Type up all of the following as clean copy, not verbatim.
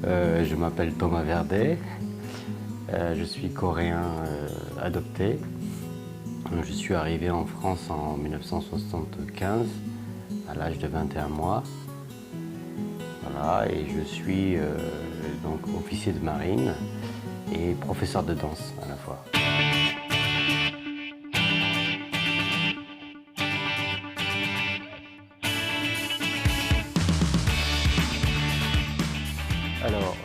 Je m'appelle Thomas Verdet, je suis coréen adopté. Je suis arrivé en France en 1975 à l'âge de 21 mois. Voilà, et je suis donc officier de marine et professeur de danse à la fois. Alors,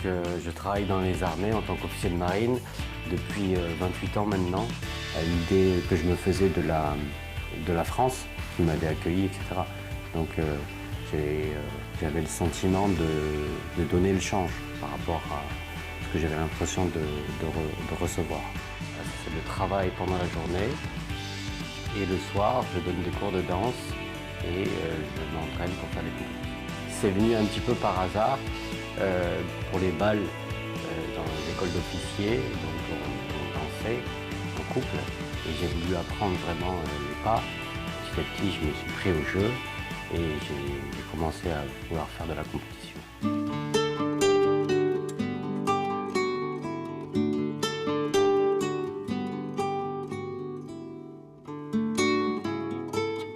je travaille dans les armées en tant qu'officier de marine depuis 28 ans maintenant. L'idée que je me faisais de la France, qui m'avait accueilli, etc. Donc, j'avais le sentiment de donner le change par rapport à ce que j'avais l'impression de recevoir. C'est le travail pendant la journée et le soir, je donne des cours de danse et je m'entraîne pour faire des cours. C'est venu un petit peu par hasard. Pour les balles dans l'école d'officiers, donc on dansait en couple et j'ai voulu apprendre vraiment les pas. Petit à petit, je me suis pris au jeu et j'ai commencé à vouloir faire de la compétition.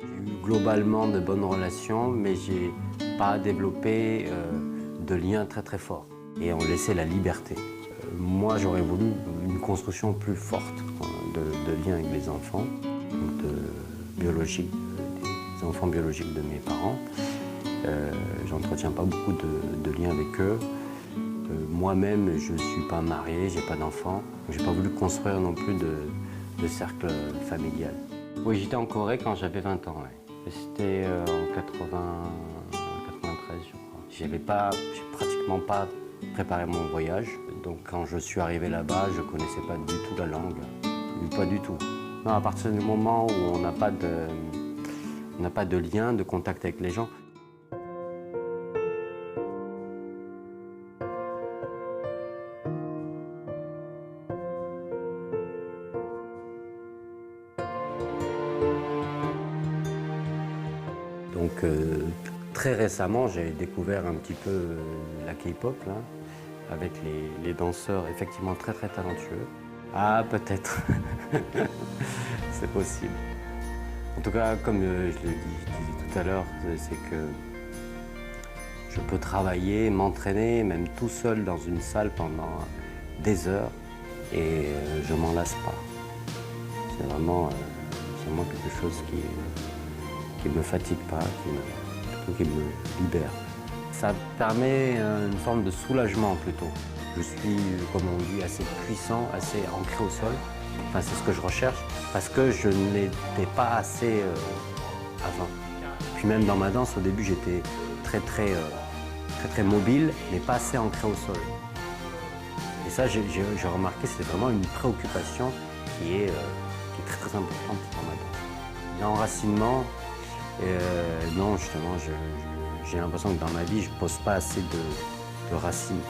J'ai eu globalement de bonnes relations, mais j'ai pas développé de liens très très forts et on laissait la liberté. Moi j'aurais voulu une construction plus forte de liens avec les enfants, des enfants biologiques de mes parents. J'entretiens pas beaucoup de liens avec eux. Moi-même je suis pas marié, j'ai pas d'enfants. J'ai pas voulu construire non plus de cercle familial. Oui, j'étais en Corée quand j'avais 20 ans. Ouais. C'était en 93 je crois. J'ai pratiquement pas préparé mon voyage, donc quand je suis arrivé là-bas, je connaissais pas du tout la langue, pas du tout. Non, à partir du moment où on n'a pas de lien, de contact avec les gens. Donc très récemment, j'ai découvert un petit peu la K-pop, avec les danseurs effectivement très très talentueux. Ah, peut-être. C'est possible. En tout cas, comme je disais tout à l'heure, c'est que je peux travailler, m'entraîner, même tout seul dans une salle pendant des heures et je m'en lasse pas. C'est vraiment quelque chose qui ne me fatigue pas, qui me libère. Ça permet une forme de soulagement plutôt. Je suis, comme on dit, assez puissant, assez ancré au sol. Enfin, c'est ce que je recherche, parce que je ne l'étais pas assez avant. Puis même dans ma danse, au début, j'étais très mobile, mais pas assez ancré au sol. Et ça, j'ai remarqué, c'est vraiment une préoccupation qui est très importante dans ma danse. L'enracinement, non, justement, j'ai l'impression que dans ma vie, je ne pose pas assez de racines.